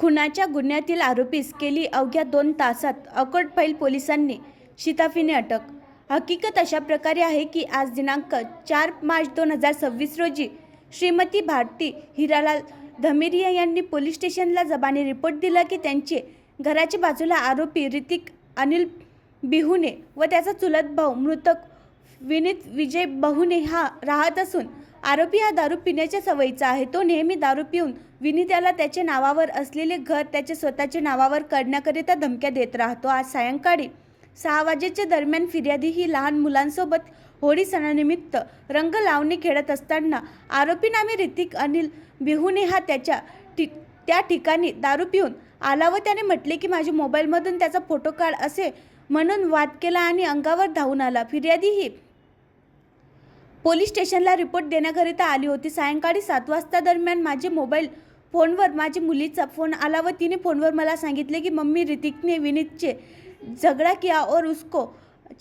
खुनाच्या गुन्ह्यातील आरोपीस केली अवघ्या 2 तासात अकोटफैल पोलिसांनी शिताफीने अटक। हकीकत अशा प्रकारे आहे की आज दिनांक 4 मार्च 2026 रोजी श्रीमती भारती हिरालाल धमेरिया यांनी पोलीस स्टेशनला जबानी रिपोर्ट दिला की त्यांचे घराच्या बाजूला आरोपी ऋतिक अनिल बिहुने व त्याचा चुलत भाऊ मृतक विनीत विजय बहुने हा राहत असून आरोपी हा दारू पिण्याच्या सवयीचा आहे। तो नेहमी दारू पिऊन विनीत्याला त्याच्या नावावर असलेले घर त्याच्या स्वतःच्या नावावर करण्याकरिता धमक्या देत राहतो। आज सायंकाळी 6 वाजेच्या दरम्यान फिर्यादी ही लहान मुलांसोबत होळी सणानिमित्त रंग लावणी खेळत असताना आरोपी नामे ऋतिक अनिल बिहुने हा त्या ठिकाणी दारू पिऊन आला व त्याने म्हटले की माझ्या मोबाईलमधून त्याचा फोटो काढ असे म्हणून वाद केला आणि अंगावर धावून आला। फिर्यादी ही पोलीस स्टेशनला रिपोर्ट देण्याकरिता आली होती। सायंकाळी 7 वाजता दरम्यान माझे मोबाईल फोनवर माझी मुलीचा फोन आला व तिने फोनवर मला सांगितले की मम्मी ऋतिकने विनीत से झगड़ा किया और उसको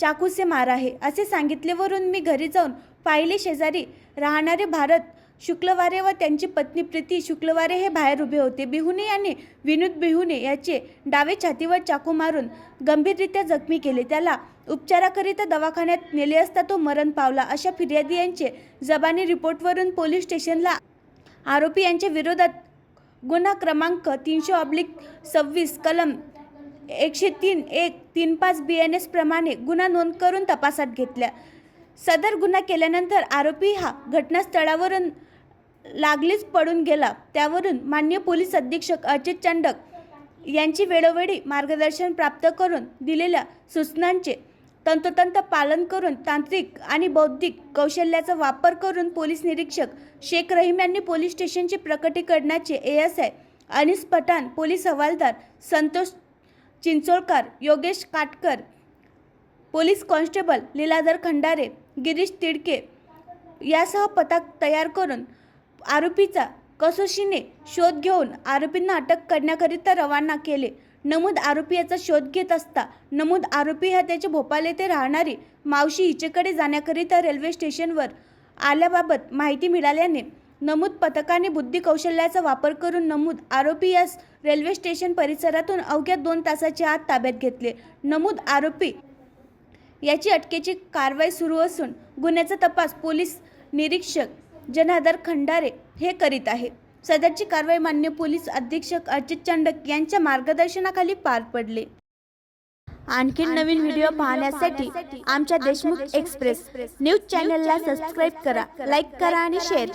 चाकू से मारा है असे सांगितलेवरून मी घरी जाऊन पाहिले। शेजारी राहणारे भारत शुक्लवारे व त्यांची पत्नी प्रीती शुक्लवारे हे बाहेर उभे होते। बिहुने यांनी विनीत बिहुने याचे डावे छातीवर चाकू मारून गंभीररित्या जखमी केले। त्याला उपचाराकरिता दवाखान्यात नेले असता तो मरण पावला। अशा फिर्यादी यांचे जबानी रिपोर्टवरून पोलीस स्टेशनला आरोपी यांच्या विरोधात गुन्हा क्रमांक 300/26 कलम 103(1)35 BNS प्रमाणे गुन्हा नोंद करून तपासात घेतला। सदर गुन्हा केल्यानंतर आरोपी हा घटनास्थळावरून लागलीच पडून गेला। त्यावरून माननीय पोलीस अधीक्षक अर्चित चांडक यांची वेळोवेळी मार्गदर्शन प्राप्त करून दिलेल्या सूचनांचे तंतोतंत पालन करून तांत्रिक आणि बौद्धिक कौशल्याचा वापर करून पोलीस निरीक्षक शेख रहीम यांनी पोलीस स्टेशनचे प्रकटीकरणाचे ASI अनिस पठाण, पोलीस हवालदार संतोष चिंचोळकर, योगेश काटकर, पोलीस कॉन्स्टेबल लीलाधर खंडारे, गिरीश तिडके यासह पथक तयार करून आरोपीचा कसोशीने शोध घेऊन आरोपींना अटक करण्याकरिता रवाना केले। नमूद आरोपी याचा शोध घेत असता नमूद आरोपी हा त्याच्या भोपाळ येथे राहणारी मावशी हिचेकडे जाण्याकरिता रेल्वे स्टेशनवर आल्याबाबत माहिती मिळाल्याने नमूद पथकाने बुद्धी कौशल्याचा वापर करून नमूद आरोपी यास रेल्वे स्टेशन परिसरातून अवघ्या 2 तासाच्या आत ताब्यात घेतले। नमूद आरोपी याची अटकेची कारवाई सुरू असून गुन्ह्याचा तपास पोलीस निरीक्षक जनार्दन खंडारे हे करीत आहे। सदरची कारवाई माननीय पोलीस अधीक्षक अर्चित चांडक यांच्या मार्गदर्शनाखाली पार पडली। आणखी नवीन व्हिडिओ पाहण्यासाठी आमच्या देशमुख एक्सप्रेस न्यूज चॅनलला सबस्क्राईब करा, लाईक करा आणि शेअर करा।